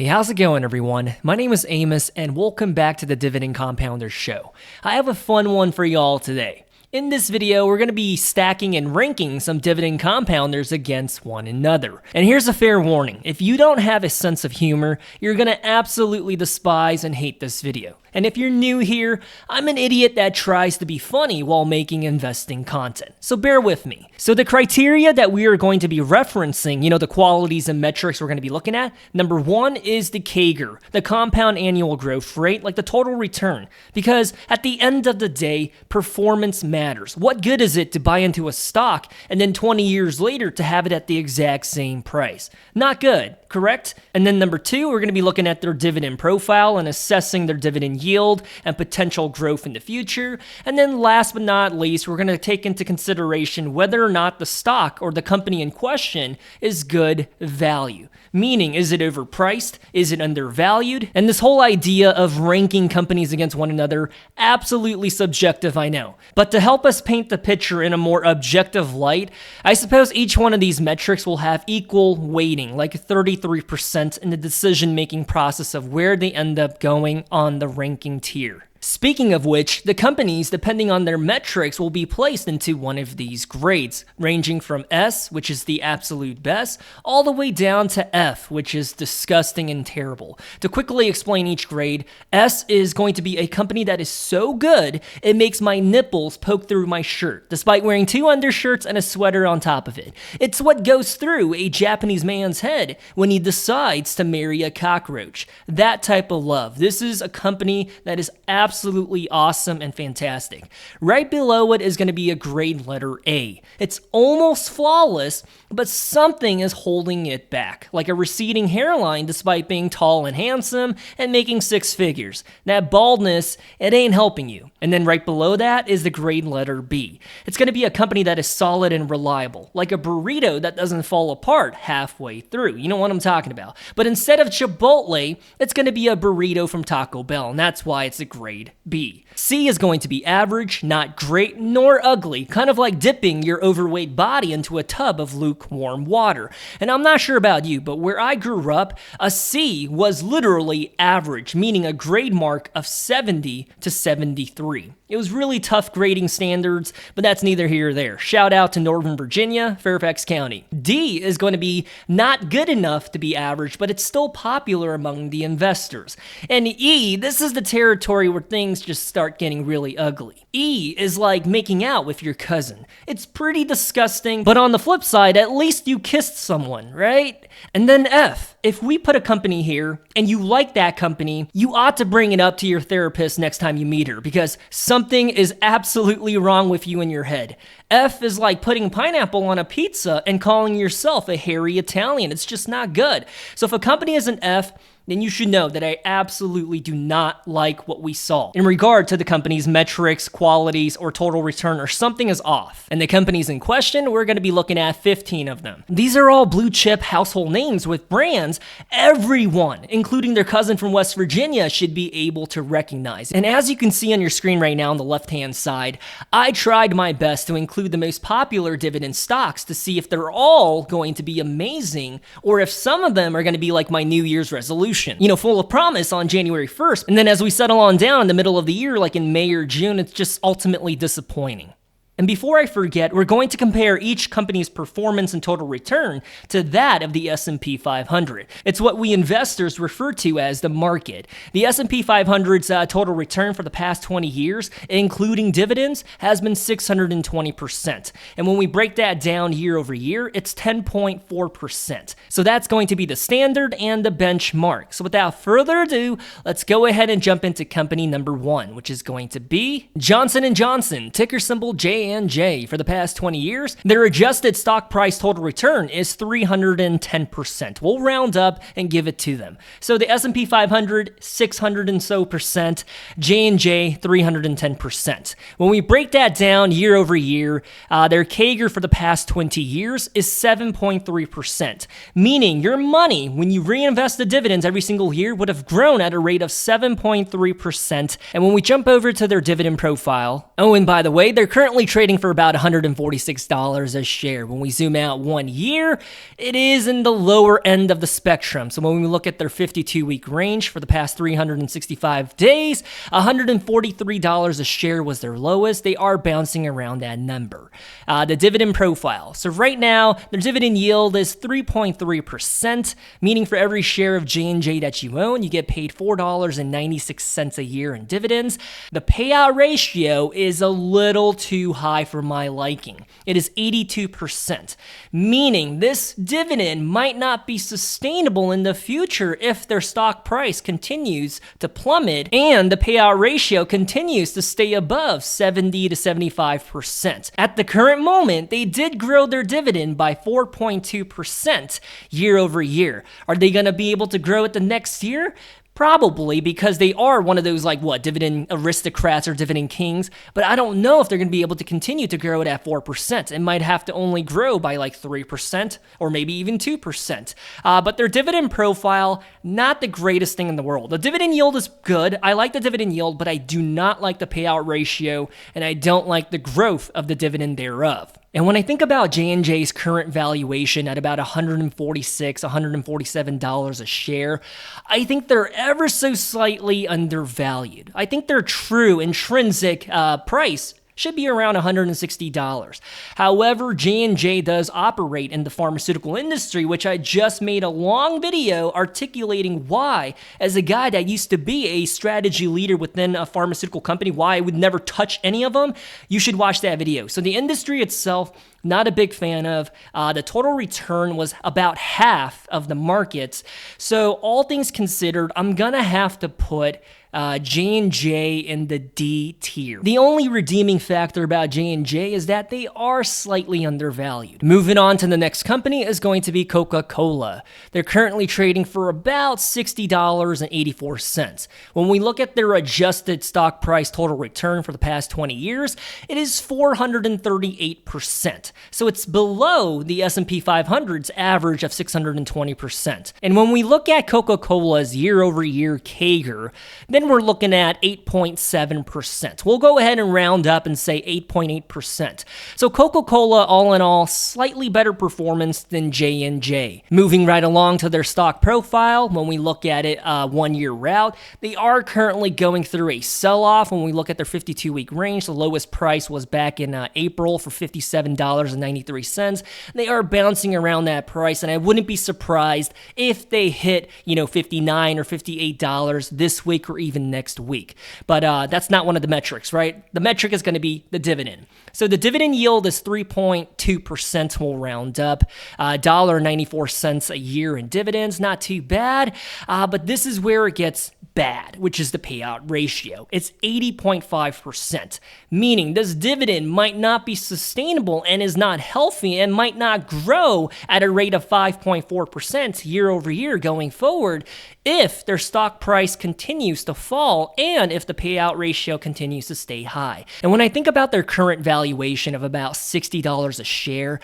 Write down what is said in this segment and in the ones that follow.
Hey, how's it going, everyone? My name is Amos, and welcome back to the Dividend Compounder Show. I have a fun one for y'all today. In this video, we're going to be stacking and ranking some dividend compounders against one another. And here's a fair warning. If you don't have a sense of humor, you're going to absolutely despise and hate this video. And if you're new here, I'm an idiot that tries to be funny while making investing content. So bear with me. So the criteria that we are going to be referencing, the qualities and metrics we're going to be looking at, number one is the CAGR, the compound annual growth rate, like the total return. Because at the end of the day, performance matters. What good is it to buy into a stock and then 20 years later to have it at the exact same price? Not good, correct? And then number two, we're going to be looking at their dividend profile and assessing their dividend yield and potential growth in the future. And then last but not least, we're going to take into consideration whether or not the stock or the company in question is good value. Meaning, is it overpriced? Is it undervalued? And this whole idea of ranking companies against one another, absolutely subjective, I know. But to help us paint the picture in a more objective light, I suppose each one of these metrics will have equal weighting, like 33% in the decision-making process of where they end up going on the ranking tier. Speaking of which, the companies, depending on their metrics, will be placed into one of these grades, ranging from S, which is the absolute best, all the way down to F, which is disgusting and terrible. To quickly explain each grade, S is going to be a company that is so good, it makes my nipples poke through my shirt, despite wearing two undershirts and a sweater on top of it. It's what goes through a Japanese man's head when he decides to marry a cockroach. That type of love. This is a company that is absolutely awesome and fantastic. Right below it is going to be a grade letter A. It's almost flawless, but something is holding it back, like a receding hairline despite being tall and handsome and making six figures. That baldness, it ain't helping you. And then right below that is the grade letter B. It's going to be a company that is solid and reliable, like a burrito that doesn't fall apart halfway through. You know what I'm talking about. But instead of Chipotle, it's going to be a burrito from Taco Bell, and that's why it's a grade B. C is going to be average, not great nor ugly, kind of like dipping your overweight body into a tub of lukewarm water. And I'm not sure about you, but where I grew up, a C was literally average, meaning a grade mark of 70 to 73. It was really tough grading standards, but that's neither here or there. Shout out to Northern Virginia, Fairfax County. D is going to be not good enough to be average, but it's still popular among the investors. And E, this is the territory where things just start getting really ugly. E is like making out with your cousin. It's pretty disgusting, but on the flip side, at least you kissed someone, right? And then F, if we put a company here and you like that company, you ought to bring it up to your therapist next time you meet her because something is absolutely wrong with you in your head. F is like putting pineapple on a pizza and calling yourself a hairy Italian. It's just not good. So if a company is an F, then you should know that I absolutely do not like what we saw in regard to the company's metrics, qualities, or total return, or something is off. And the companies in question, we're going to be looking at 15 of them. These are all blue chip household names with brands everyone, including their cousin from West Virginia, should be able to recognize. And as you can see on your screen right now on the left-hand side, I tried my best to include the most popular dividend stocks to see if they're all going to be amazing, or if some of them are going to be like my New Year's resolution. Full of promise on January 1st. And then as we settle on down in the middle of the year, like in May or June, it's just ultimately disappointing. And before I forget, we're going to compare each company's performance and total return to that of the S&P 500. It's what we investors refer to as the market. The S&P 500's total return for the past 20 years, including dividends, has been 620%. And when we break that down year over year, it's 10.4%. So that's going to be the standard and the benchmark. So without further ado, let's go ahead and jump into company number one, which is going to be Johnson & Johnson, ticker symbol JNJ. For the past 20 years, their adjusted stock price total return is 310%. We'll round up and give it to them. So the S&P 500, 600 and so percent, J&J, 310%. When we break that down year over year, their CAGR for the past 20 years is 7.3%, meaning your money, when you reinvest the dividends every single year, would have grown at a rate of 7.3%. And when we jump over to their dividend profile, oh, and by the way, they're currently trading for about $146 a share. When we zoom out 1 year, it is in the lower end of the spectrum. So when we look at their 52-week range for the past 365 days, $143 a share was their lowest. They are bouncing around that number. The dividend profile. So right now, their dividend yield is 3.3%, meaning for every share of J&J that you own, you get paid $4.96 a year in dividends. The payout ratio is a little too high for my liking. It is 82%, meaning this dividend might not be sustainable in the future if their stock price continues to plummet and the payout ratio continues to stay above 70 to 75%. At the current moment, they did grow their dividend by 4.2% year over year. Are they going to be able to grow it the next year? Probably, because they are one of those dividend aristocrats or dividend kings, but I don't know if they're going to be able to continue to grow it at 4%. It might have to only grow by 3% or maybe even 2%. But their dividend profile, not the greatest thing in the world. The dividend yield is good. I like the dividend yield, but I do not like the payout ratio, and I don't like the growth of the dividend thereof. And when I think about J&J's current valuation at about $146, $147 a share, I think they're ever so slightly undervalued. I think their true intrinsic price should be around $160. However, J&J does operate in the pharmaceutical industry, which I just made a long video articulating why, as a guy that used to be a strategy leader within a pharmaceutical company, why I would never touch any of them. You should watch that video. So the industry itself, not a big fan of. The total return was about half of the markets. So all things considered, I'm going to have to put J&J in the D tier. The only redeeming factor about J&J is that they are slightly undervalued. Moving on to the next company is going to be Coca-Cola. They're currently trading for about $60.84. When we look at their adjusted stock price total return for the past 20 years, it is 438%. So it's below the S&P 500's average of 620%. And when we look at Coca-Cola's year-over-year CAGR, then we're looking at 8.7%. We'll go ahead and round up and say 8.8%. So Coca-Cola, all in all, slightly better performance than J&J. Moving right along to their stock profile, when we look at it 1 year route, they are currently going through a sell-off. When we look at their 52-week range, the lowest price was back in April for $57.93. They are bouncing around that price, and I wouldn't be surprised if they hit, $59 or $58 this week or even next week. But that's not one of the metrics, right? The metric is going to be the dividend. So the dividend yield is 3.2%. We'll round up. $1.94 a year in dividends. Not too bad. But this is where it gets bad, which is the payout ratio. It's 80.5%, meaning this dividend might not be sustainable and is not healthy and might not grow at a rate of 5.4% year over year going forward if their stock price continues to fall and if the payout ratio continues to stay high. And when I think about their current valuation of about $60 a share,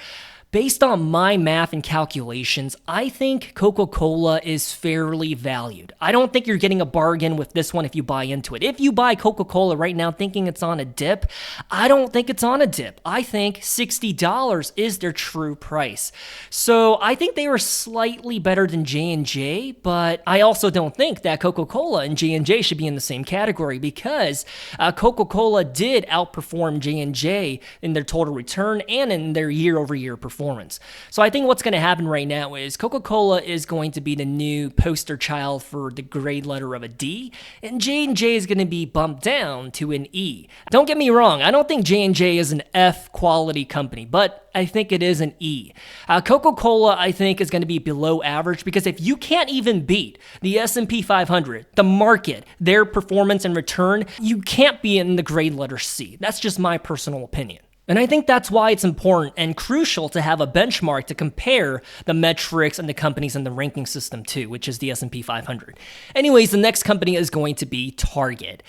based on my math and calculations, I think Coca-Cola is fairly valued. I don't think you're getting a bargain with this one if you buy into it. If you buy Coca-Cola right now thinking it's on a dip, I don't think it's on a dip. I think $60 is their true price. So I think they were slightly better than J&J, but I also don't think that Coca-Cola and J&J should be in the same category because Coca-Cola did outperform J&J in their total return and in their year-over-year performance. So I think what's going to happen right now is Coca-Cola is going to be the new poster child for the grade letter of a D, and J&J is going to be bumped down to an E. Don't get me wrong, I don't think J&J is an F quality company, but I think it is an E. Coca-Cola, I think, is going to be below average because if you can't even beat the S&P 500, the market, their performance and return, you can't be in the grade letter C. That's just my personal opinion. And I think that's why it's important and crucial to have a benchmark to compare the metrics and the companies in the ranking system too, which is the S&P 500. Anyways, the next company is going to be Target.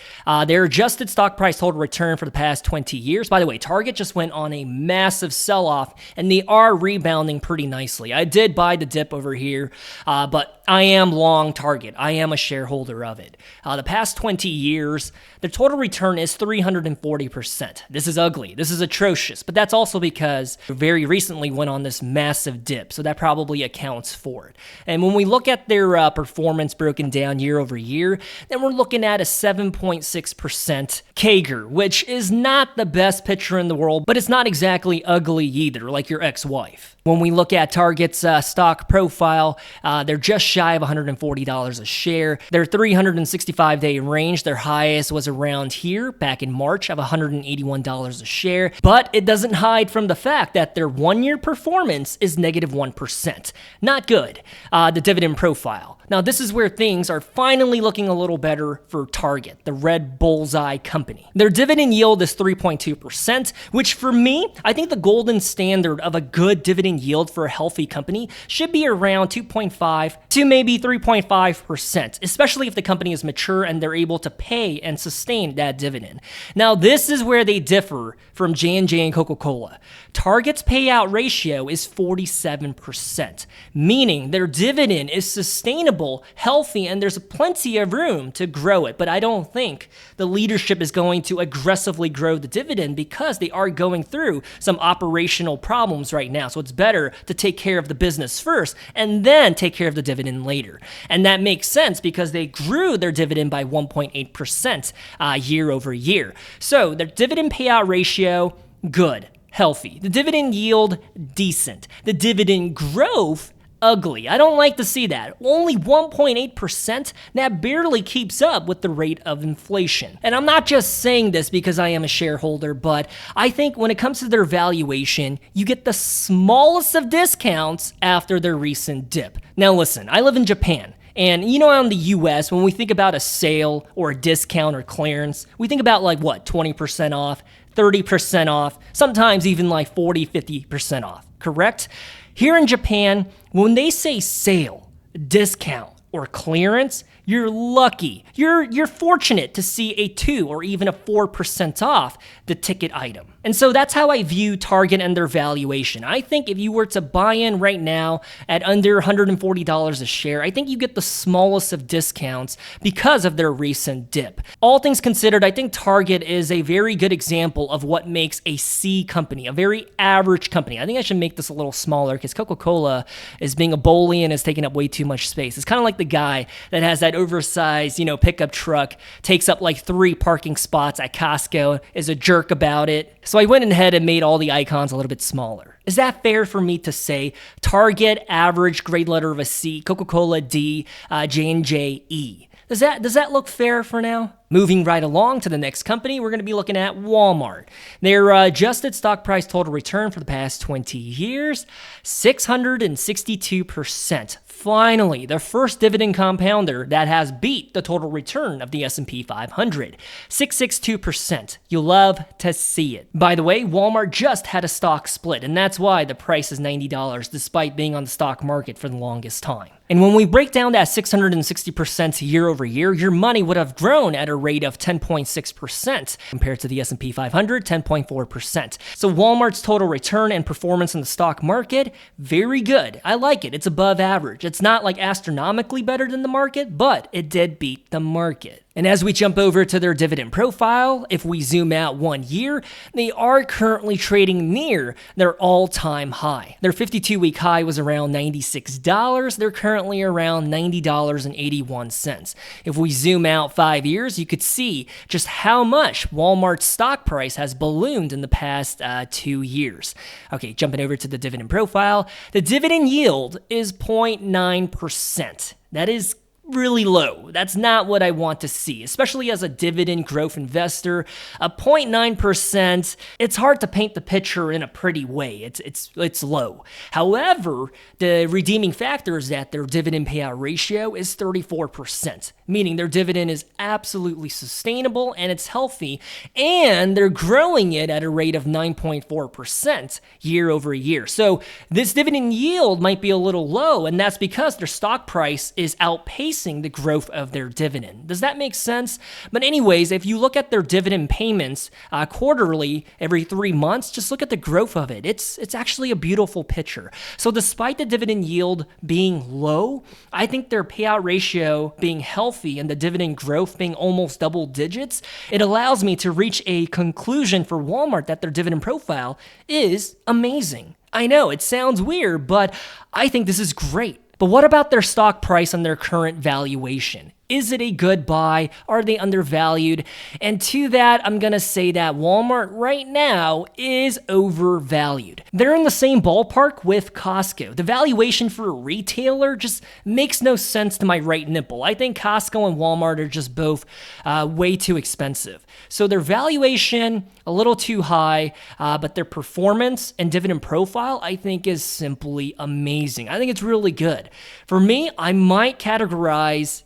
Their adjusted stock price total return for the past 20 years. By the way, Target just went on a massive sell-off, and they are rebounding pretty nicely. I did buy the dip over here, but I am long Target. I am a shareholder of it. The past 20 years, the total return is 340%. This is ugly. This is atrocious. But that's also because very recently went on this massive dip. So that probably accounts for it. And when we look at their performance broken down year over year, then we're looking at a 7.6% CAGR, which is not the best picture in the world, but it's not exactly ugly either, like your ex-wife. When we look at Target's stock profile, they're just shy of $140 a share. Their 365-day range, their highest was around here back in March of $181 a share. But it doesn't hide from the fact that their one-year performance is negative 1%. Not good. The dividend profile. Now, this is where things are finally looking a little better for Target, the red bullseye company. Their dividend yield is 3.2%, which for me, I think the golden standard of a good dividend yield for a healthy company should be around 2.5 to maybe 3.5%, especially if the company is mature and they're able to pay and sustain that dividend. Now, this is where they differ from J&J and Coca-Cola. Target's payout ratio is 47%, meaning their dividend is sustainable, healthy, and there's plenty of room to grow it. But I don't think the leadership is going to aggressively grow the dividend because they are going through some operational problems right now. So it's better to take care of the business first and then take care of the dividend later. And that makes sense because they grew their dividend by 1.8% year over year. So their dividend payout ratio, good, healthy. The dividend yield, decent. The dividend growth, ugly. I don't like to see that. Only 1.8%, that barely keeps up with the rate of inflation. And I'm not just saying this because I am a shareholder, but I think when it comes to their valuation, you get the smallest of discounts after their recent dip. Now listen, I live in Japan. And you know, in the US, when we think about a sale or a discount or clearance, we think about like what, 20% off, 30% off, sometimes even like 40, 50% off, correct? Here in Japan, when they say sale, discount, or clearance, you're lucky. You're fortunate to see a 2 or even a 4% off the ticket item. And so that's how I view Target and their valuation. I think if you were to buy in right now at under $140 a share, I think you get the smallest of discounts because of their recent dip. All things considered, I think Target is a very good example of what makes a C company, a very average company. I think I should make this a little smaller because Coca-Cola is being a bully and is taking up way too much space. It's kind of like the guy that has that oversized, pickup truck, takes up like 3 parking spots at Costco, is a jerk about it. So I went ahead and made all the icons a little bit smaller. Is that fair for me to say? Target, average, grade letter of a C, Coca-Cola, D, J&J, E. Does that look fair for now? Moving right along to the next company, we're going to be looking at Walmart. Their adjusted stock price total return for the past 20 years, 662%. Finally, the first dividend compounder that has beat the total return of the S&P 500, 662%. You'll love to see it. By the way, Walmart just had a stock split, and that's why the price is $90 despite being on the stock market for the longest time. And when we break down that 660% year over year, your money would have grown at a rate of 10.6% compared to the S&P 500, 10.4%. So Walmart's total return and performance in the stock market, very good. I like it. It's above average. It's not like astronomically better than the market, but it did beat the market. And as we jump over to their dividend profile, if we zoom out 1 year, they are currently trading near their all-time high. Their 52-week high was around $96. They're currently around $90.81. If we zoom out 5 years, you could see just how much Walmart's stock price has ballooned in the past 2 years. Okay, jumping over to the dividend profile, the dividend yield is 0.9%. That is really low. That's not what I want to see, especially as a dividend growth investor. A 0.9%, it's hard to paint the picture in a pretty way. It's low. However, the redeeming factor is that their dividend payout ratio is 34%, meaning their dividend is absolutely sustainable and it's healthy, and they're growing it at a rate of 9.4% year over year. So this dividend yield might be a little low, and that's because their stock price is outpacing outpacing the growth of their dividend. Does that make sense? But anyways, if you look at their dividend payments quarterly every 3 months, just look at the growth of it. It's actually a beautiful picture. So despite the dividend yield being low, I think their payout ratio being healthy and the dividend growth being almost double digits, it allows me to reach a conclusion for Walmart that their dividend profile is amazing. I know it sounds weird, but I think this is great. But what about their stock price and their current valuation? Is it a good buy? Are they undervalued? And to that, I'm going to say that Walmart right now is overvalued. They're in the same ballpark with Costco. The valuation for a retailer just makes no sense to my right nipple. I think Costco and Walmart are just both way too expensive. So their valuation, a little too high, but their performance and dividend profile, I think, is simply amazing. I think it's really good. For me, I might categorize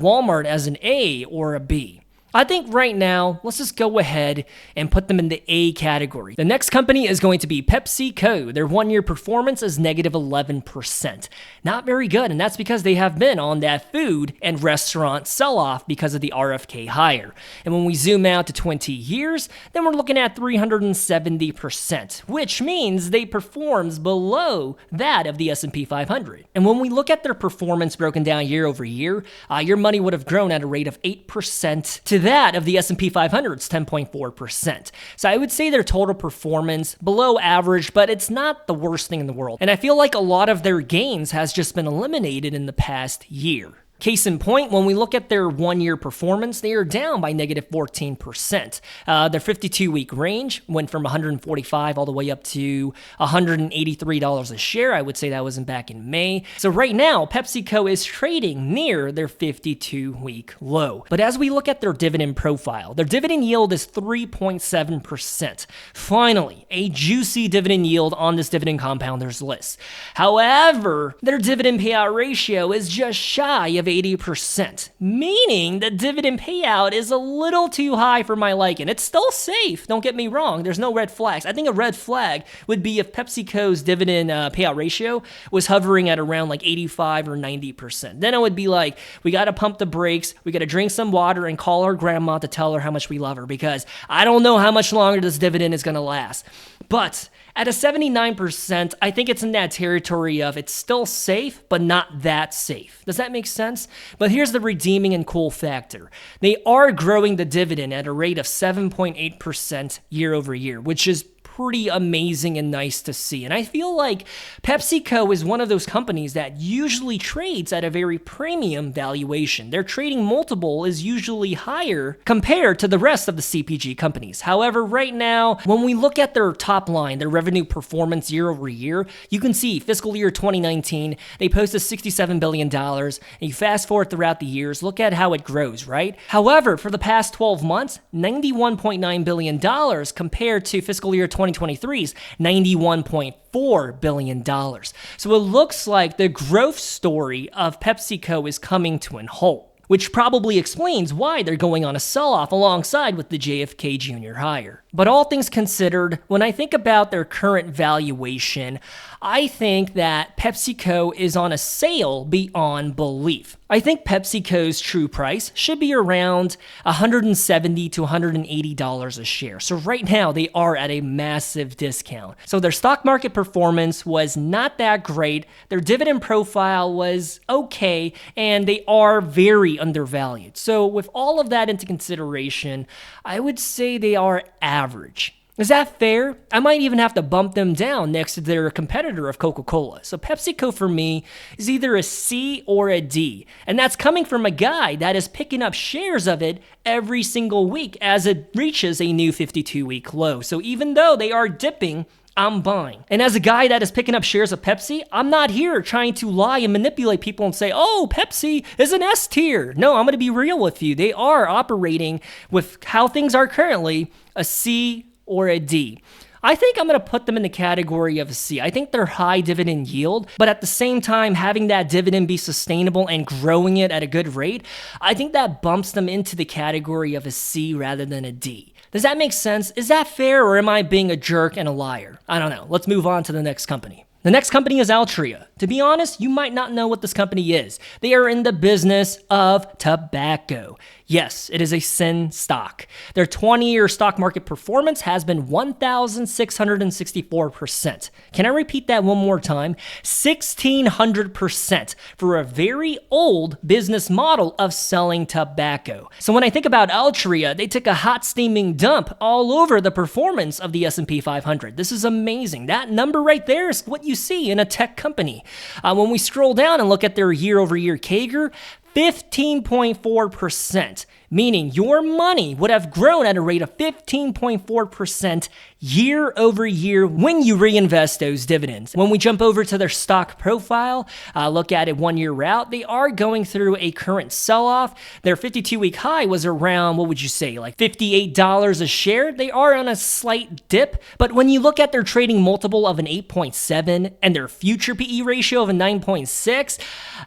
Walmart as an A or a B. I think right now, let's just go ahead and put them in the A category. The next company is going to be PepsiCo. Their 1-year performance is negative 11%. Not very good, and that's because they have been on that food and restaurant sell-off because of the RFK hire. And when we zoom out to 20 years, then we're looking at 370%, which means they performs below that of the S&P 500. And when we look at their performance broken down year over year, your money would have grown at a rate of 8% to that of the S&P 500's 10.4%. So I would say their total performance below average, but it's not the worst thing in the world. And I feel like a lot of their gains has just been eliminated in the past year. Case in point, when we look at their 1-year performance, they are down by negative 14%. Their 52-week range went from $145 all the way up to $183 a share. I would say that wasn't back in May. So right now, PepsiCo is trading near their 52-week low. But as we look at their dividend profile, their dividend yield is 3.7%. Finally, a juicy dividend yield on this dividend compounders list. However, their dividend payout ratio is just shy of 80%, meaning the dividend payout is a little too high for my liking. It's still safe, don't get me wrong. There's no red flags. I think a red flag would be if PepsiCo's dividend payout ratio was hovering at around like 85 or 90%. Then I would be like, we got to pump the brakes, we got to drink some water and call our grandma to tell her how much we love her, because I don't know how much longer this dividend is going to last. But at a 79%, I think it's in that territory of it's still safe, but not that safe. Does that make sense? But here's the redeeming and cool factor. They are growing the dividend at a rate of 7.8% year over year, which is pretty amazing and nice to see. And I feel like PepsiCo is one of those companies that usually trades at a very premium valuation. Their trading multiple is usually higher compared to the rest of the CPG companies. However, right now, when we look at their top line, their revenue performance year over year, you can see fiscal year 2019, they posted $67 billion. And you fast forward throughout the years, look at how it grows, right? However, for the past 12 months, $91.9 billion compared to fiscal year 2023's $91.4 billion. So it looks like the growth story of PepsiCo is coming to an halt, which probably explains why they're going on a sell-off alongside with the JFK Jr. hire. But all things considered, when I think about their current valuation, I think that PepsiCo is on a sale beyond belief. I think PepsiCo's true price should be around $170 to $180 a share. So right now, they are at a massive discount. So their stock market performance was not that great. Their dividend profile was okay, and they are very undervalued. So with all of that into consideration, I would say they are average. Is that fair? I might even have to bump them down next to their competitor of Coca-Cola. So PepsiCo for me is either a C or a D. And that's coming from a guy that is picking up shares of it every single week as it reaches a new 52-week low. So even though they are dipping, I'm buying. And as a guy that is picking up shares of Pepsi, I'm not here trying to lie and manipulate people and say, oh, Pepsi is an S tier. No, I'm going to be real with you. They are operating with how things are currently a C or a D. I think I'm going to put them in the category of a C. I think they're high dividend yield, but at the same time, having that dividend be sustainable and growing it at a good rate, I think that bumps them into the category of a C rather than a D. Does that make sense? Is that fair, or am I being a jerk and a liar? I don't know. Let's move on to the next company. The next company is Altria. To be honest, you might not know what this company is. They are in the business of tobacco. Yes, it is a sin stock. Their 20-year stock market performance has been 1,664%. Can I repeat that one more time? 1,600% for a very old business model of selling tobacco. So when I think about Altria, they took a hot steaming dump all over the performance of the S&P 500. This is amazing. That number right there is what you see in a tech company. When we scroll down and look at their year-over-year CAGR, 15.4%, meaning your money would have grown at a rate of 15.4% year over year when you reinvest those dividends. When we jump over to their stock profile, look at it 1 year out, they are going through a current sell-off. Their 52-week high was around, what would you say, like $58 a share? They are on a slight dip, but when you look at their trading multiple of an 8.7 and their future PE ratio of a 9.6,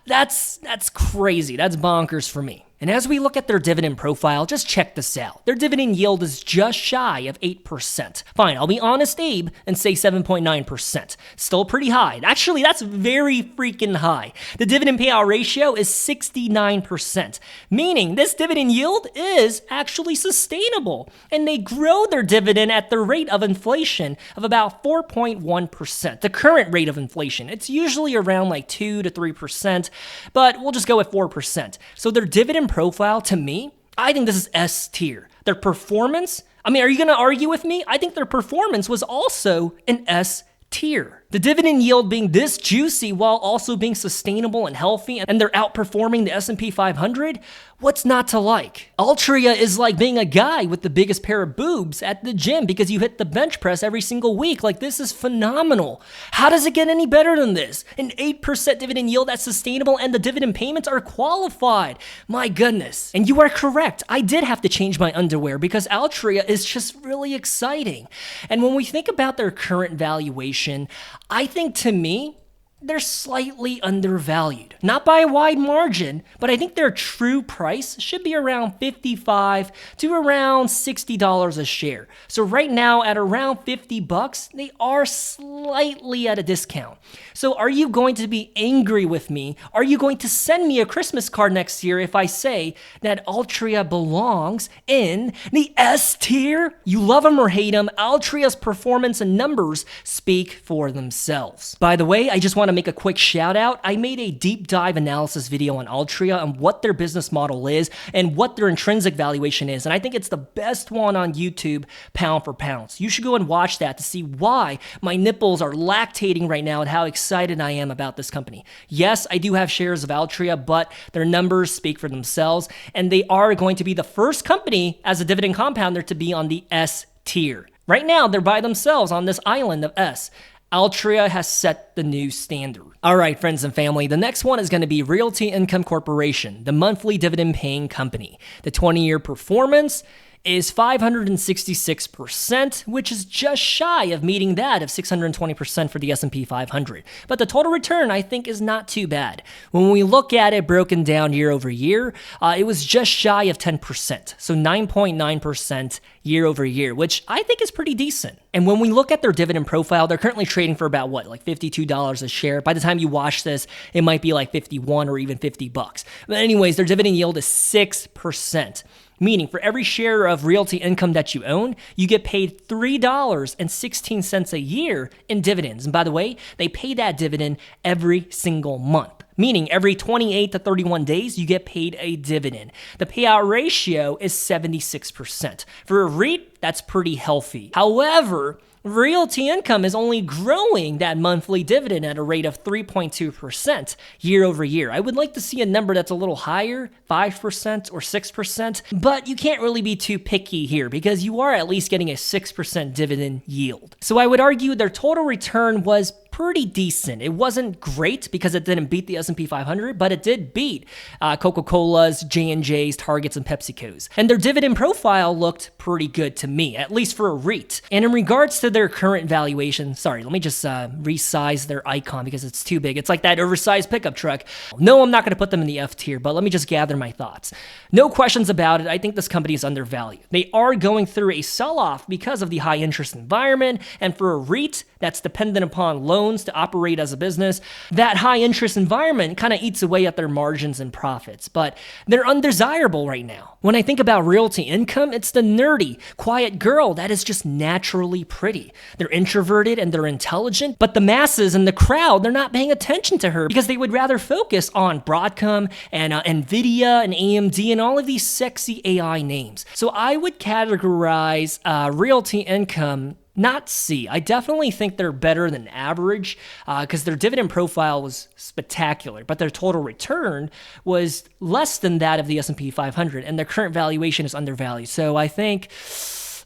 that's crazy. That's bonkers for me. And as we look at their dividend profile, just check this out. Their dividend yield is just shy of 8%. Fine, I'll be honest, Abe, and say 7.9%. Still pretty high. Actually, that's very freaking high. The dividend payout ratio is 69%, meaning this dividend yield is actually sustainable. And they grow their dividend at the rate of inflation of about 4.1%. The current rate of inflation, it's usually around like 2 to 3%, but we'll just go with 4%. So their dividend profile, to me, I think this is S tier. Their performance, are you going to argue with me? I think their performance was also an S tier. The dividend yield being this juicy while also being sustainable and healthy, and they're outperforming the S&P 500, what's not to like? Altria is like being a guy with the biggest pair of boobs at the gym because you hit the bench press every single week. Like, this is phenomenal. How does it get any better than this? An 8% dividend yield that's sustainable and the dividend payments are qualified. My goodness. And you are correct. I did have to change my underwear because Altria is just really exciting. And when we think about their current valuation, I think, to me, they're slightly undervalued. Not by a wide margin, but I think their true price should be around $55 to around $60 a share. So right now at around $50, they are slightly at a discount. So are you going to be angry with me? Are you going to send me a Christmas card next year if I say that Altria belongs in the S tier? You love them or hate them, Altria's performance and numbers speak for themselves. By the way, I just want to make a quick shout out. I made a deep dive analysis video on Altria and what their business model is and what their intrinsic valuation is. And I think it's the best one on YouTube, pound for pound. So you should go and watch that to see why my nipples are lactating right now and how excited I am about this company. Yes, I do have shares of Altria, but their numbers speak for themselves. And they are going to be the first company as a dividend compounder to be on the S tier. Right now, they're by themselves on this island of S. Altria has set the new standard. All right, friends and family, the next one is going to be Realty Income Corporation, the monthly dividend paying company. The 20-year performance is 566%, which is just shy of meeting that of 620% for the S&P 500. But the total return, I think, is not too bad. When we look at it broken down year over year, it was just shy of 10%, so 9.9% year over year, which I think is pretty decent. And when we look at their dividend profile, they're currently trading for about what, like $52 a share. By the time you watch this, it might be like 51 or even $50. But anyways, their dividend yield is 6%. Meaning for every share of Realty Income that you own, you get paid $3.16 a year in dividends. And by the way, they pay that dividend every single month. Meaning every 28 to 31 days, you get paid a dividend. The payout ratio is 76%. For a REIT, that's pretty healthy. However, Realty Income is only growing that monthly dividend at a rate of 3.2% year over year. I would like to see a number that's a little higher, 5% or 6%, but you can't really be too picky here because you are at least getting a 6% dividend yield. So I would argue their total return was pretty decent. It wasn't great because it didn't beat the S&P 500, but it did beat Coca-Cola's, J&J's, Target's, and PepsiCo's. And their dividend profile looked pretty good to me, at least for a REIT. And in regards to their current valuation, sorry, let me just resize their icon because it's too big. It's like that oversized pickup truck. No, I'm not going to put them in the F tier, but let me just gather my thoughts. No questions about it. I think this company is undervalued. They are going through a sell-off because of the high interest environment, and for a REIT, that's dependent upon loans to operate as a business, that high interest environment kind of eats away at their margins and profits, but they're undesirable right now. When I think about Realty Income, it's the nerdy, quiet girl that is just naturally pretty. They're introverted and they're intelligent, but the masses and the crowd, they're not paying attention to her because they would rather focus on Broadcom and Nvidia and AMD and all of these sexy AI names. So I would categorize Realty Income not C. I definitely think they're better than average because their dividend profile was spectacular, but their total return was less than that of the S&P 500, and their current valuation is undervalued. So I think,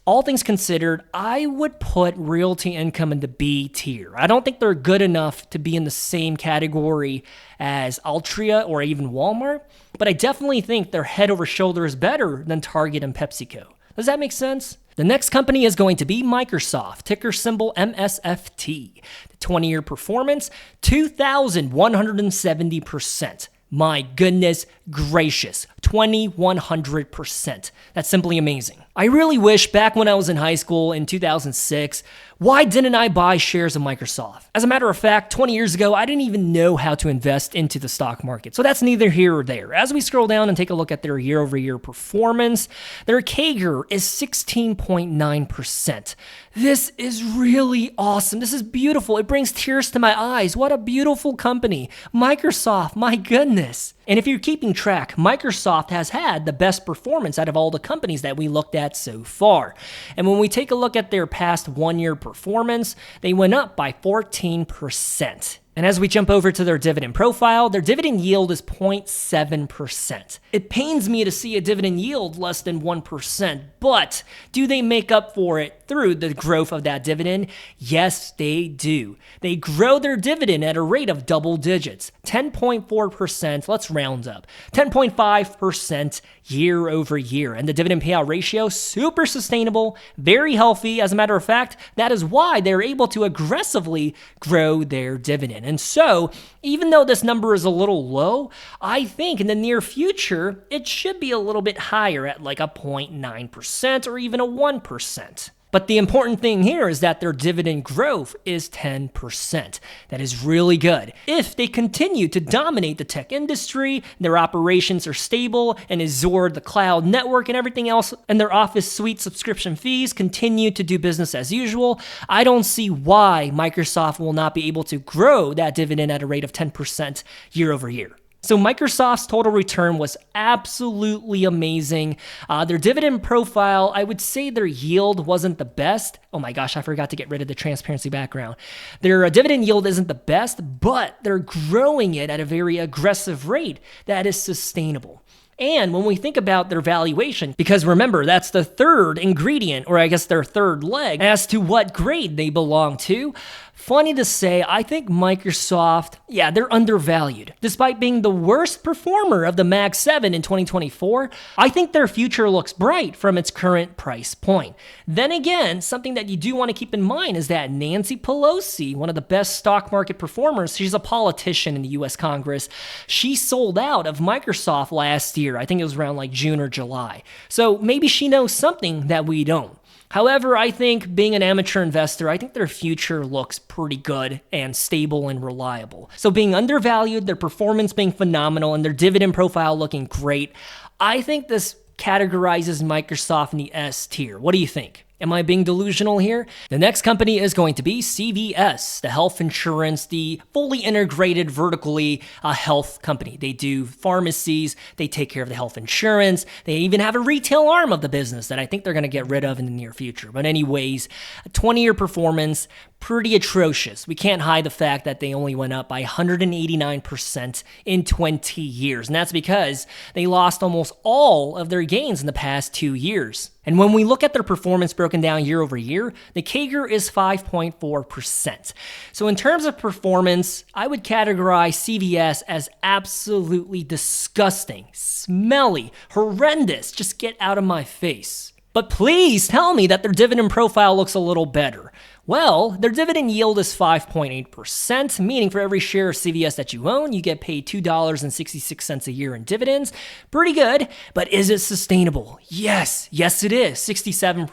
all things considered, I would put Realty Income in the B tier. I don't think they're good enough to be in the same category as Altria or even Walmart, but I definitely think they're head over shoulders better than Target and PepsiCo. Does that make sense? The next company is going to be Microsoft, ticker symbol MSFT. The 20-year performance, 2,170%. My goodness gracious, 2,100%. That's simply amazing. I really wish back when I was in high school in 2006, why didn't I buy shares of Microsoft? As a matter of fact, 20 years ago, I didn't even know how to invest into the stock market. So that's neither here or there. As we scroll down and take a look at their year-over-year performance, their CAGR is 16.9%. This is really awesome. This is beautiful. It brings tears to my eyes. What a beautiful company. Microsoft, my goodness. And if you're keeping track, Microsoft has had the best performance out of all the companies that we looked at so far. And when we take a look at their past 1 year performance, they went up by 14%. And as we jump over to their dividend profile, their dividend yield is 0.7%. It pains me to see a dividend yield less than 1%, but do they make up for it through the growth of that dividend? Yes, they do. They grow their dividend at a rate of double digits, 10.4%, let's round up, 10.5% year over year. And the dividend payout ratio, super sustainable, very healthy. As a matter of fact, that is why they're able to aggressively grow their dividend. And so, even though this number is a little low, I think in the near future, it should be a little bit higher at like a 0.9% or even a 1%. But the important thing here is that their dividend growth is 10%. That is really good. If they continue to dominate the tech industry, their operations are stable, and Azure, the cloud network, and everything else, and their Office suite subscription fees continue to do business as usual, I don't see why Microsoft will not be able to grow that dividend at a rate of 10% year over year. So Microsoft's total return was absolutely amazing. Their dividend profile, I would say their yield wasn't the best. Oh my gosh, I forgot to get rid of the transparency background. Their dividend yield isn't the best, but they're growing it at a very aggressive rate that is sustainable. And when we think about their valuation, because remember, that's the third ingredient, or I guess their third leg, as to what grade they belong to, funny to say, I think Microsoft, they're undervalued. Despite being the worst performer of the Mag 7 in 2024, I think their future looks bright from its current price point. Then again, something that you do want to keep in mind is that Nancy Pelosi, one of the best stock market performers, she's a politician in the US Congress, she sold out of Microsoft last year. I think it was around like June or July. So maybe she knows something that we don't. However, I think being an amateur investor, I think their future looks pretty good and stable and reliable. So being undervalued, their performance being phenomenal, and their dividend profile looking great, I think this categorizes Microsoft in the S tier. What do you think? Am I being delusional here? The next company is going to be CVS, the health insurance, the fully integrated vertically health company. They do pharmacies, they take care of the health insurance, they even have a retail arm of the business that I think they're going to get rid of in the near future. But anyways, 20-year performance, pretty atrocious. We can't hide the fact that they only went up by 189% in 20 years. And that's because they lost almost all of their gains in the past 2 years. And when we look at their performance broken down year over year, the CAGR is 5.4%. So in terms of performance, I would categorize CVS as absolutely disgusting, smelly, horrendous. Just get out of my face. But please tell me that their dividend profile looks a little better. Well, their dividend yield is 5.8%, meaning for every share of CVS that you own, you get paid $2.66 a year in dividends. Pretty good, but is it sustainable? Yes, it is. 67%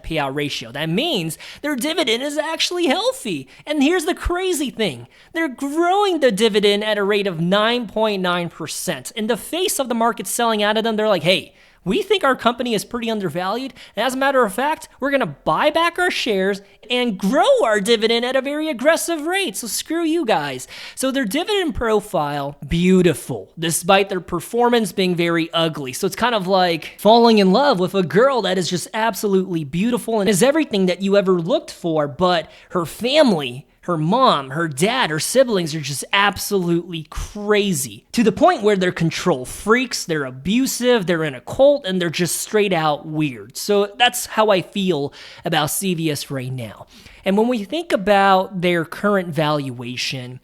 payout ratio. That means their dividend is actually healthy. And here's the crazy thing. They're growing the dividend at a rate of 9.9%. In the face of the market selling out of them, they're like, hey, we think our company is pretty undervalued, and as a matter of fact, we're going to buy back our shares and grow our dividend at a very aggressive rate, so screw you guys. So their dividend profile, beautiful, despite their performance being very ugly. So it's kind of like falling in love with a girl that is just absolutely beautiful and is everything that you ever looked for, but her family, her mom, her dad, her siblings are just absolutely crazy to the point where they're control freaks, they're abusive, they're in a cult, and they're just straight out weird. So that's how I feel about CVS right now. And when we think about their current valuation,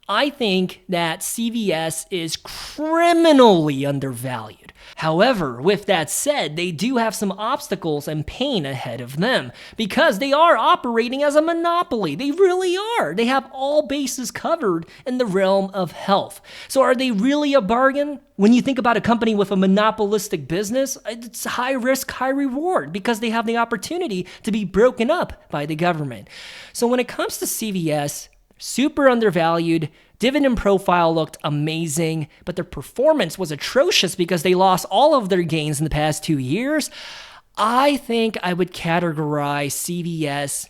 I think that CVS is criminally undervalued. However, with that said, they do have some obstacles and pain ahead of them because they are operating as a monopoly. They really are. They have all bases covered in the realm of health. So are they really a bargain? When you think about a company with a monopolistic business, it's high risk, high reward because they have the opportunity to be broken up by the government. So when it comes to CVS, super undervalued. Dividend profile looked amazing, but their performance was atrocious because they lost all of their gains in the past 2 years. I think I would categorize CVS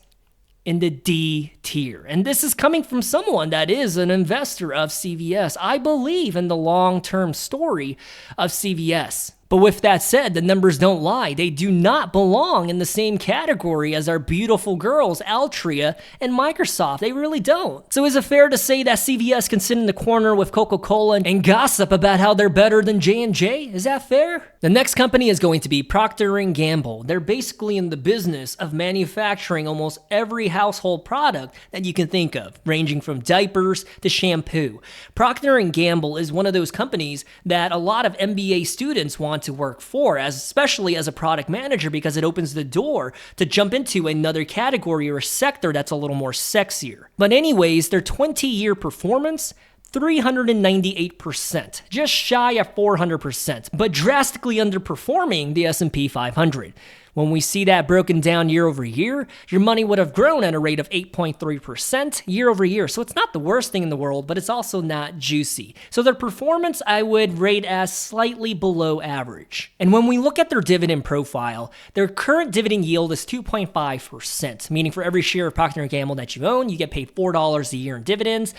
in the D tier. And this is coming from someone that is an investor of CVS. I believe in the long-term story of CVS. But with that said, the numbers don't lie. They do not belong in the same category as our beautiful girls, Altria and Microsoft. They really don't. So is it fair to say that CVS can sit in the corner with Coca-Cola and gossip about how they're better than J&J? Is that fair? The next company is going to be Procter Gamble. They're basically in the business of manufacturing almost every household product that you can think of, ranging from diapers to shampoo. Procter Gamble is one of those companies that a lot of MBA students want to work for, especially as a product manager, because it opens the door to jump into another category or a sector that's a little more sexier. But anyways, their 20-year performance, 398%, just shy of 400%, but drastically underperforming the S&P 500. When we see that broken down year over year, your money would have grown at a rate of 8.3% year over year. So it's not the worst thing in the world, but it's also not juicy. So their performance I would rate as slightly below average. And when we look at their dividend profile, their current dividend yield is 2.5%, meaning for every share of Procter & Gamble that you own, you get paid $4 a year in dividends.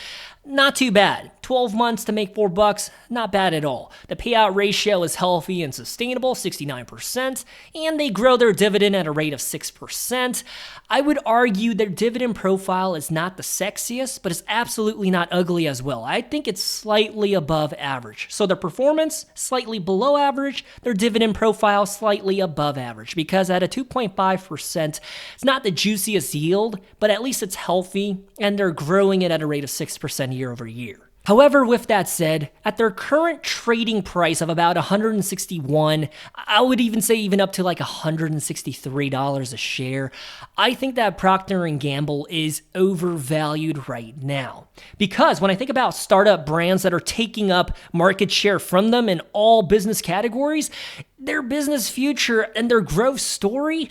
Not too bad. 12 months to make $4, not bad at all. The payout ratio is healthy and sustainable, 69%, and they grow their dividend at a rate of 6%. I would argue their dividend profile is not the sexiest, but it's absolutely not ugly as well. I think it's slightly above average. So their performance, slightly below average, their dividend profile, slightly above average, because at a 2.5%, it's not the juiciest yield, but at least it's healthy, and they're growing it at a rate of 6% year over year. However, with that said, at their current trading price of about $161, I would even say even up to like $163 a share, I think that Procter & Gamble is overvalued right now. Because when I think about startup brands that are taking up market share from them in all business categories, their business future and their growth story,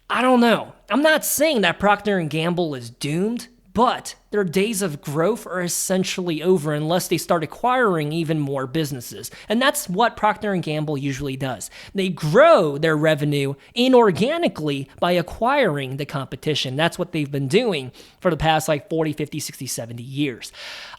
I don't know. I'm not saying that Procter & Gamble is doomed, but their days of growth are essentially over unless they start acquiring even more businesses. And that's what Procter & Gamble usually does. They grow their revenue inorganically by acquiring the competition. That's what they've been doing for the past like 40, 50, 60, 70 years.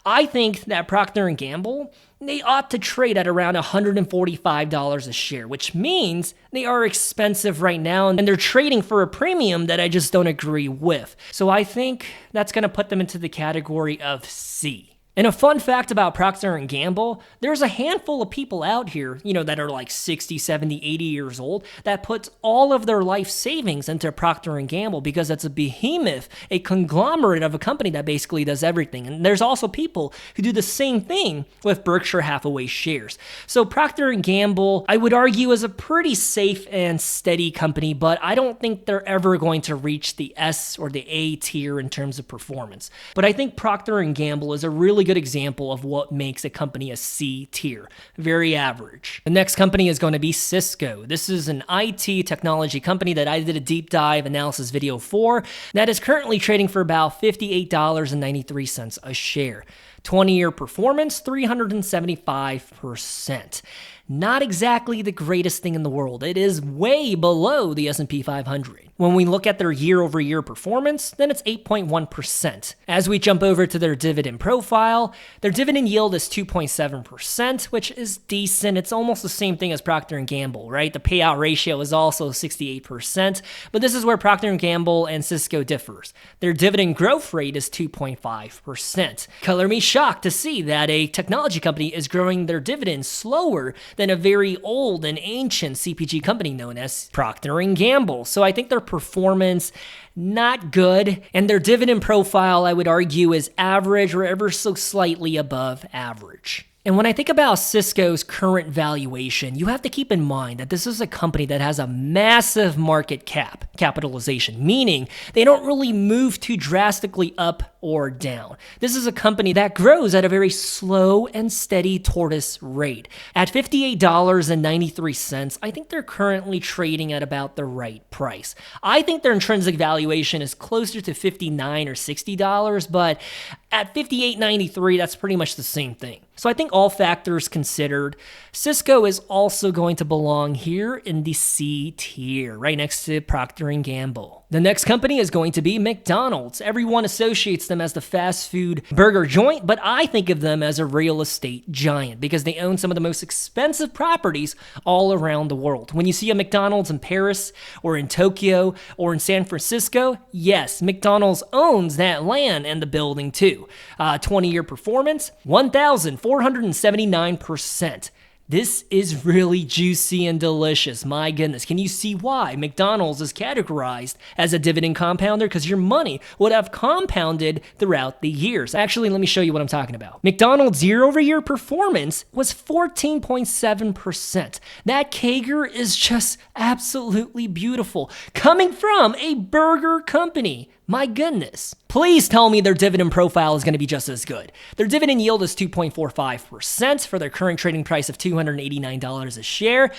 I think that Procter & Gamble, they ought to trade at around $145 a share, which means they are expensive right now, and they're trading for a premium that I just don't agree with. So I think that's going to put them into the category of C. And a fun fact about Procter & Gamble, there's a handful of people out here, that are like 60, 70, 80 years old that puts all of their life savings into Procter & Gamble because it's a behemoth, a conglomerate of a company that basically does everything. And there's also people who do the same thing with Berkshire Hathaway shares. So Procter & Gamble, I would argue, is a pretty safe and steady company, but I don't think they're ever going to reach the S or the A tier in terms of performance. But I think Procter & Gamble is a really good example of what makes a company a C tier. Very average. The next company is going to be Cisco. This is an IT technology company that I did a deep dive analysis video for that is currently trading for about $58.93 a share. 20-year performance, 375%. Not exactly the greatest thing in the world. It is way below the S&P 500. When we look at their year-over-year performance, then it's 8.1%. As we jump over to their dividend profile, their dividend yield is 2.7%, which is decent. It's almost the same thing as Procter & Gamble, right? The payout ratio is also 68%, but this is where Procter & Gamble and Cisco differs. Their dividend growth rate is 2.5%. Color me shocked to see that a technology company is growing their dividends slower than a very old and ancient CPG company known as Procter & Gamble. So I think their performance, not good, and their dividend profile, I would argue, is average or ever so slightly above average. And when I think about Cisco's current valuation, you have to keep in mind that this is a company that has a massive market capitalization, meaning they don't really move too drastically up or down. This is a company that grows at a very slow and steady tortoise rate. At $58.93, I think they're currently trading at about the right price. I think their intrinsic valuation is closer to $59 or $60, but at $58.93, that's pretty much the same thing. So I think all factors considered, Cisco is also going to belong here in the C tier, right next to Procter & Gamble. The next company is going to be McDonald's. Everyone associates them as the fast food burger joint, but I think of them as a real estate giant because they own some of the most expensive properties all around the world. When you see a McDonald's in Paris or in Tokyo or in San Francisco, yes, McDonald's owns that land and the building too. 20-year performance, 1,479%. This is really juicy and delicious. My goodness, can you see why McDonald's is categorized as a dividend compounder? Because your money would have compounded throughout the years. Actually, let me show you what I'm talking about. McDonald's year-over-year performance was 14.7%. That CAGR is just absolutely beautiful. Coming from a burger company. My goodness. Please tell me their dividend profile is going to be just as good. Their dividend yield is 2.45% for their current trading price of $289 a share.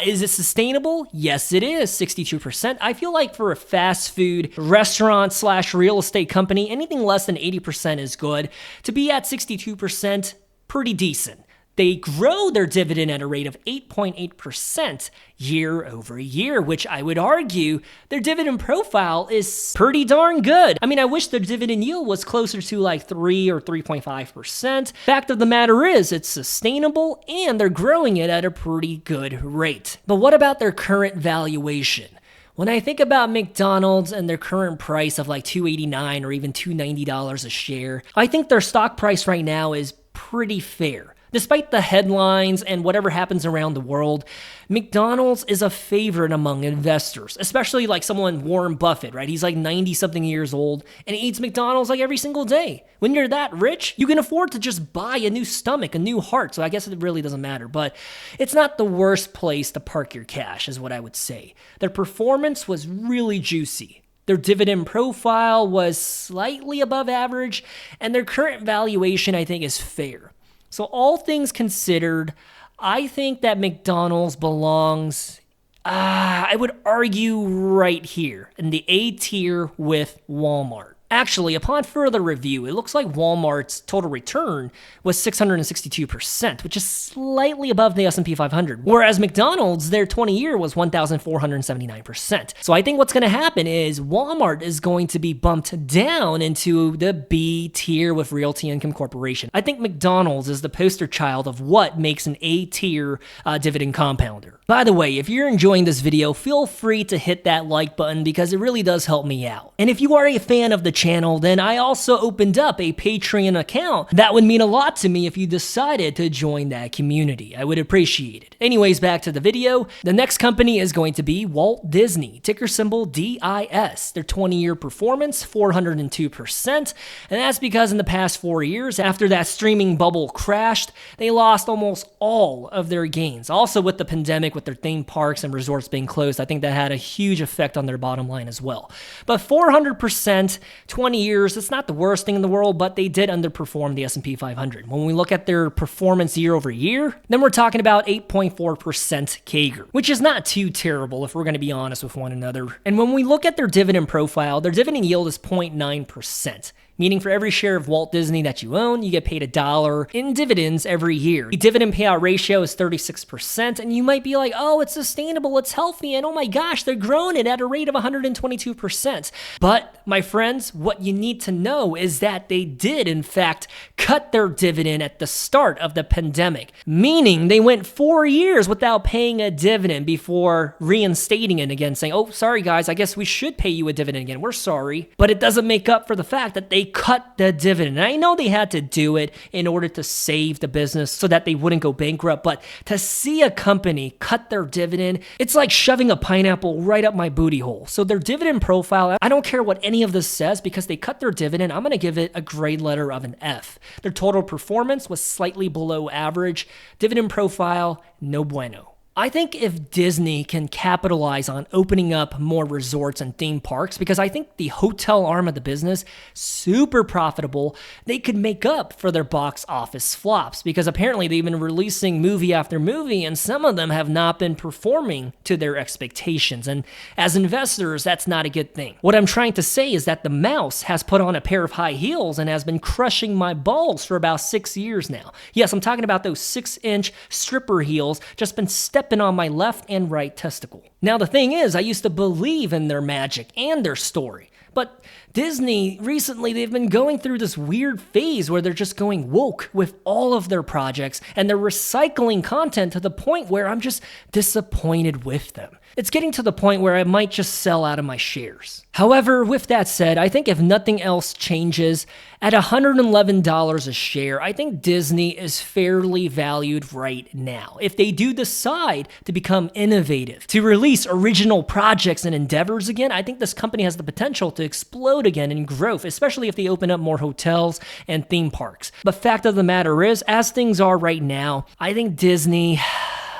Is it sustainable? Yes, it is, 62%. I feel like for a fast food restaurant / real estate company, anything less than 80% is good. To be at 62%, pretty decent. They grow their dividend at a rate of 8.8% year over year, which I would argue their dividend profile is pretty darn good. I mean, I wish their dividend yield was closer to like 3 or 3.5%. Fact of the matter is, it's sustainable and they're growing it at a pretty good rate. But what about their current valuation? When I think about McDonald's and their current price of like $289 or even $290 a share, I think their stock price right now is pretty fair. Despite the headlines and whatever happens around the world, McDonald's is a favorite among investors, especially like someone Warren Buffett, right? He's like 90-something years old and he eats McDonald's like every single day. When you're that rich, you can afford to just buy a new stomach, a new heart. So I guess it really doesn't matter, but it's not the worst place to park your cash is what I would say. Their performance was really juicy. Their dividend profile was slightly above average and their current valuation, I think, is fair. So all things considered, I think that McDonald's belongs, I would argue right here in the A tier with Walmart. Actually, upon further review, it looks like Walmart's total return was 662%, which is slightly above the S&P 500, whereas McDonald's, their 20-year was 1,479%. So I think what's going to happen is Walmart is going to be bumped down into the B tier with Realty Income Corporation. I think McDonald's is the poster child of what makes an A tier dividend compounder. By the way, if you're enjoying this video, feel free to hit that like button because it really does help me out. And if you are a fan of the channel, channel, then I also opened up a Patreon account. That would mean a lot to me if you decided to join that community. I would appreciate it. Anyways, back to the video. The next company is going to be Walt Disney, ticker symbol DIS. Their 20-year performance, 402%, and that's because in the past 4 years, after that streaming bubble crashed, they lost almost all of their gains. Also with the pandemic, with their theme parks and resorts being closed, I think that had a huge effect on their bottom line as well. But 400%, 20 years, it's not the worst thing in the world, but they did underperform the S&P 500. When we look at their performance year over year, then we're talking about 8.4% CAGR, which is not too terrible if we're going to be honest with one another. And when we look at their dividend profile, their dividend yield is 0.9%. Meaning for every share of Walt Disney that you own, you get paid $1 in dividends every year. The dividend payout ratio is 36%, and you might be like, oh, it's sustainable, it's healthy, and oh my gosh, they're growing it at a rate of 122%. But, my friends, what you need to know is that they did, in fact, cut their dividend at the start of the pandemic, meaning they went 4 years without paying a dividend before reinstating it again, saying, oh, sorry guys, I guess we should pay you a dividend again, we're sorry. But it doesn't make up for the fact that they cut the dividend. And I know they had to do it in order to save the business so that they wouldn't go bankrupt, but to see a company cut their dividend, it's like shoving a pineapple right up my booty hole. So their dividend profile, I don't care what any of this says, because they cut their dividend, I'm going to give it a grade letter of an F. Their total performance was slightly below average. Dividend profile, no bueno. I think if Disney can capitalize on opening up more resorts and theme parks, because I think the hotel arm of the business, super profitable, they could make up for their box office flops, because apparently they've been releasing movie after movie and some of them have not been performing to their expectations. And as investors, that's not a good thing. What I'm trying to say is that the mouse has put on a pair of high heels and has been crushing my balls for about 6 years now. Yes, I'm talking about those 6-inch stripper heels, just been stepping on my left and right testicle. Now the thing is, I used to believe in their magic and their story. But Disney, recently, they've been going through this weird phase where they're just going woke with all of their projects and they're recycling content to the point where I'm just disappointed with them. It's getting to the point where I might just sell out of my shares. However, with that said, I think if nothing else changes, at $111 a share, I think Disney is fairly valued right now. If they do decide to become innovative, to release original projects and endeavors again, I think this company has the potential to explode again in growth, especially if they open up more hotels and theme parks. But fact of the matter is, as things are right now, I think Disney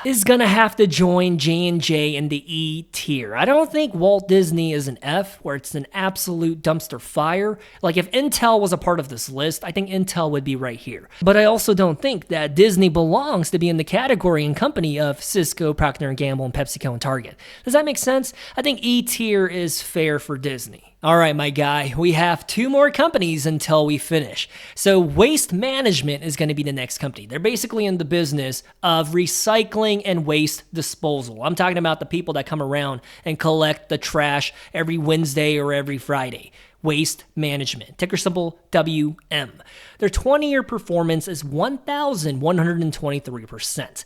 is gonna have to join J&J in the E tier. I don't think Walt Disney is an F, where it's an absolute dumpster fire. Like if Intel was a part of this list, I think Intel would be right here. But I also don't think that Disney belongs to be in the category and company of Cisco, Procter Gamble, and PepsiCo and Target. Does that make sense? I think E tier is fair for Disney. All right, my guy, we have 2 more companies until we finish. So Waste Management is going to be the next company. They're basically in the business of recycling and waste disposal. I'm talking about the people that come around and collect the trash every Wednesday or every Friday. Waste Management, ticker symbol WM. Their 20-year performance is 1,123%.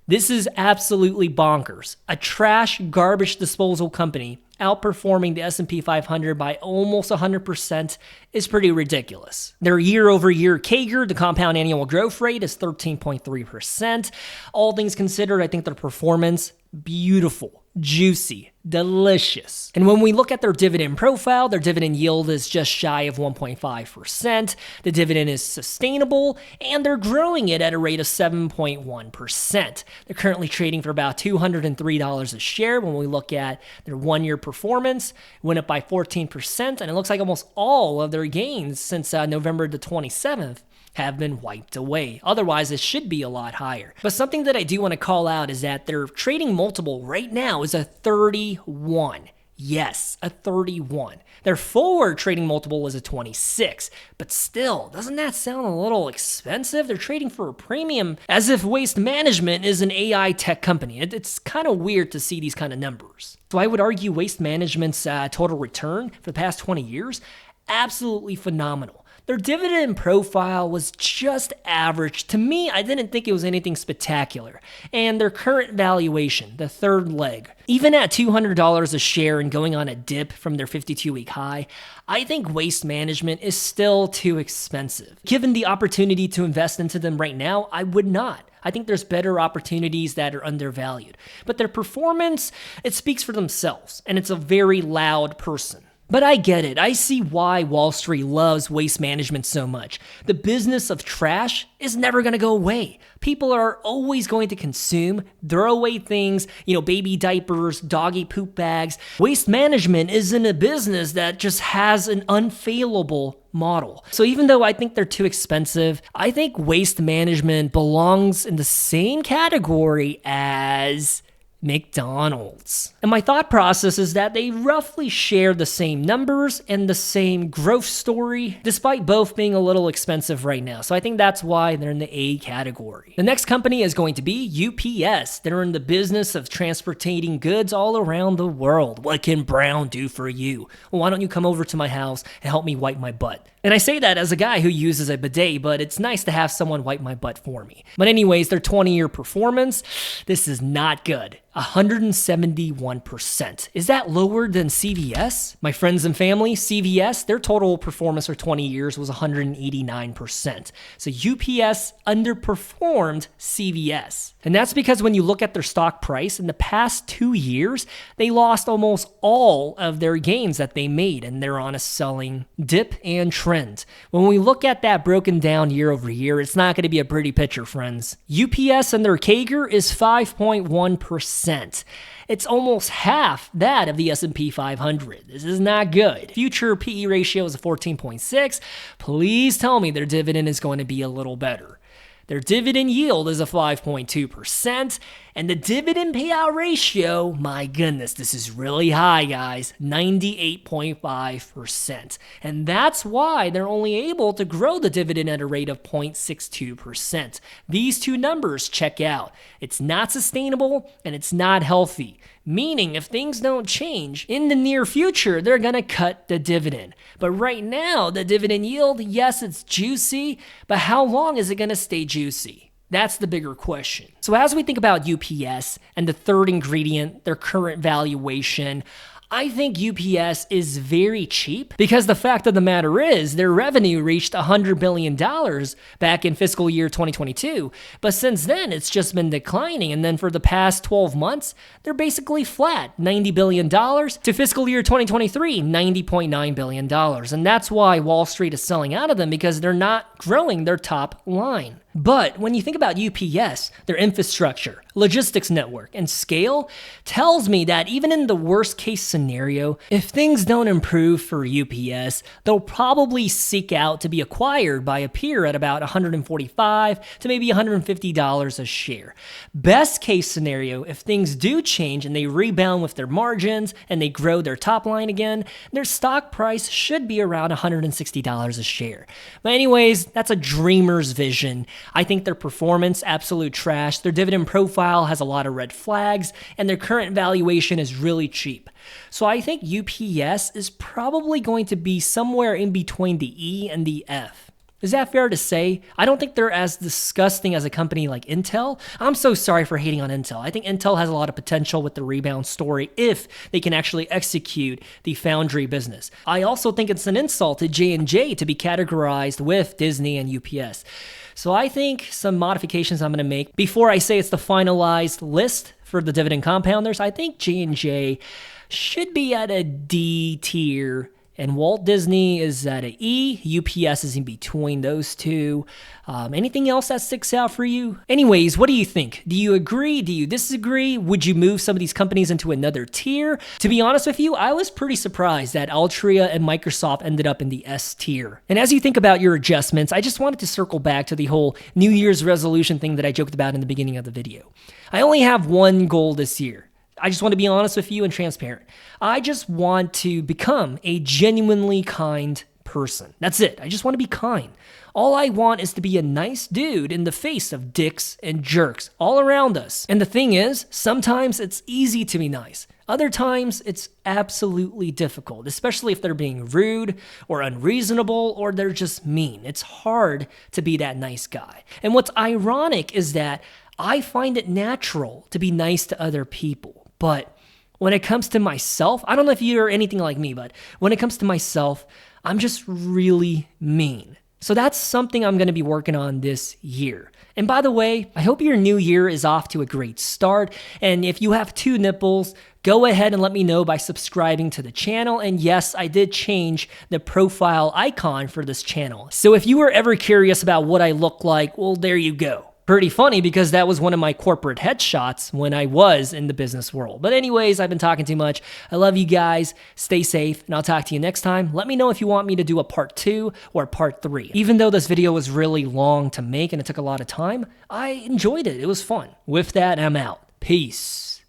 This is absolutely bonkers. A trash garbage disposal company outperforming the S&P 500 by almost 100% is pretty ridiculous. Their year-over-year CAGR, the compound annual growth rate, is 13.3%. All things considered, I think their performance, beautiful, juicy, delicious. And when we look at their dividend profile, their dividend yield is just shy of 1.5%. The dividend is sustainable, and they're growing it at a rate of 7.1%. They're currently trading for about $203 a share. When we look at their 1-year performance, went up by 14%, and it looks like almost all of their gains since November the 27th have been wiped away. Otherwise, it should be a lot higher. But something that I do want to call out is that their trading multiple right now is a 31. Yes, a 31. Their forward trading multiple is a 26. But still, doesn't that sound a little expensive? They're trading for a premium as if Waste Management is an AI tech company. It's kind of weird to see these kind of numbers. So I would argue Waste Management's total return for the past 20 years, absolutely phenomenal. Their dividend profile was just average. To me, I didn't think it was anything spectacular. And their current valuation, the third leg, even at $200 a share and going on a dip from their 52-week high, I think Waste Management is still too expensive. Given the opportunity to invest into them right now, I would not. I think there's better opportunities that are undervalued. But their performance, it speaks for themselves, and it's a very loud person. But I get it. I see why Wall Street loves Waste Management so much. The business of trash is never going to go away. People are always going to consume, throw away things, baby diapers, doggy poop bags. Waste Management isn't a business that just has an unfailable model. So even though I think they're too expensive, I think Waste Management belongs in the same category as McDonald's. And my thought process is that they roughly share the same numbers and the same growth story, despite both being a little expensive right now. So I think that's why they're in the A category. The next company is going to be UPS. They're in the business of transporting goods all around the world. What can Brown do for you? Well, why don't you come over to my house and help me wipe my butt? And I say that as a guy who uses a bidet, but it's nice to have someone wipe my butt for me. But anyways, their 20-year performance, this is not good. 171%. Is that lower than CVS? My friends and family, CVS, their total performance for 20 years was 189%. So UPS underperformed CVS. And that's because when you look at their stock price, in the past 2 years, they lost almost all of their gains that they made, and they're on a selling dip and trend. When we look at that broken down year over year, it's not going to be a pretty picture, friends. UPS and their CAGR is 5.1%. It's almost half that of the S&P 500. This is not good. Future PE ratio is a 14.6. Please tell me their dividend is going to be a little better. Their dividend yield is a 5.2%, and the dividend payout ratio, my goodness, this is really high, guys, 98.5%. And that's why they're only able to grow the dividend at a rate of 0.62%. These two numbers check out. It's not sustainable, and it's not healthy. Meaning, if things don't change, in the near future, they're going to cut the dividend. But right now, the dividend yield, yes, it's juicy, but how long is it going to stay juicy? That's the bigger question. So as we think about UPS and the third ingredient, their current valuation, I think UPS is very cheap because the fact of the matter is their revenue reached $100 billion back in fiscal year 2022. But since then, it's just been declining. And then for the past 12 months, they're basically flat, $90 billion to fiscal year 2023, $90.9 billion. And that's why Wall Street is selling out of them, because they're not growing their top line. But when you think about UPS, their infrastructure, logistics network, and scale tells me that even in the worst case scenario, if things don't improve for UPS, they'll probably seek out to be acquired by a peer at about $145 to maybe $150 a share. Best case scenario, if things do change and they rebound with their margins and they grow their top line again, their stock price should be around $160 a share. But anyways, that's a dreamer's vision. I think their performance, absolute trash. Their dividend profile has a lot of red flags, and their current valuation is really cheap. So I think UPS is probably going to be somewhere in between the E and the F. Is that fair to say? I don't think they're as disgusting as a company like Intel. I'm so sorry for hating on Intel. I think Intel has a lot of potential with the rebound story if they can actually execute the foundry business. I also think it's an insult to J&J to be categorized with Disney and UPS. So I think some modifications I'm going to make before I say it's the finalized list for the dividend compounders. I think J&J should be at a D tier, and Walt Disney is at an E. UPS is in between those two. Anything else that sticks out for you? Anyways, what do you think? Do you agree? Do you disagree? Would you move some of these companies into another tier? To be honest with you, I was pretty surprised that Altria and Microsoft ended up in the S tier. And as you think about your adjustments, I just wanted to circle back to the whole New Year's resolution thing that I joked about in the beginning of the video. I only have one goal this year. I just want to be honest with you and transparent. I just want to become a genuinely kind person. person. That's it. I just want to be kind. All I want is to be a nice dude in the face of dicks and jerks all around us. And the thing is, sometimes it's easy to be nice. Other times, it's absolutely difficult, especially if they're being rude or unreasonable or they're just mean. It's hard to be that nice guy. And what's ironic is that I find it natural to be nice to other people. But when it comes to myself, I don't know if you're anything like me, but when it comes to myself, I'm just really mean. So that's something I'm going to be working on this year. And by the way, I hope your new year is off to a great start. And if you have 2 nipples, go ahead and let me know by subscribing to the channel. And yes, I did change the profile icon for this channel. So if you were ever curious about what I look like, well, there you go. Pretty funny because that was one of my corporate headshots when I was in the business world. But anyways, I've been talking too much. I love you guys. Stay safe, and I'll talk to you next time. Let me know if you want me to do a part 2 or part 3. Even though this video was really long to make and it took a lot of time, I enjoyed it. It was fun. With that, I'm out. Peace.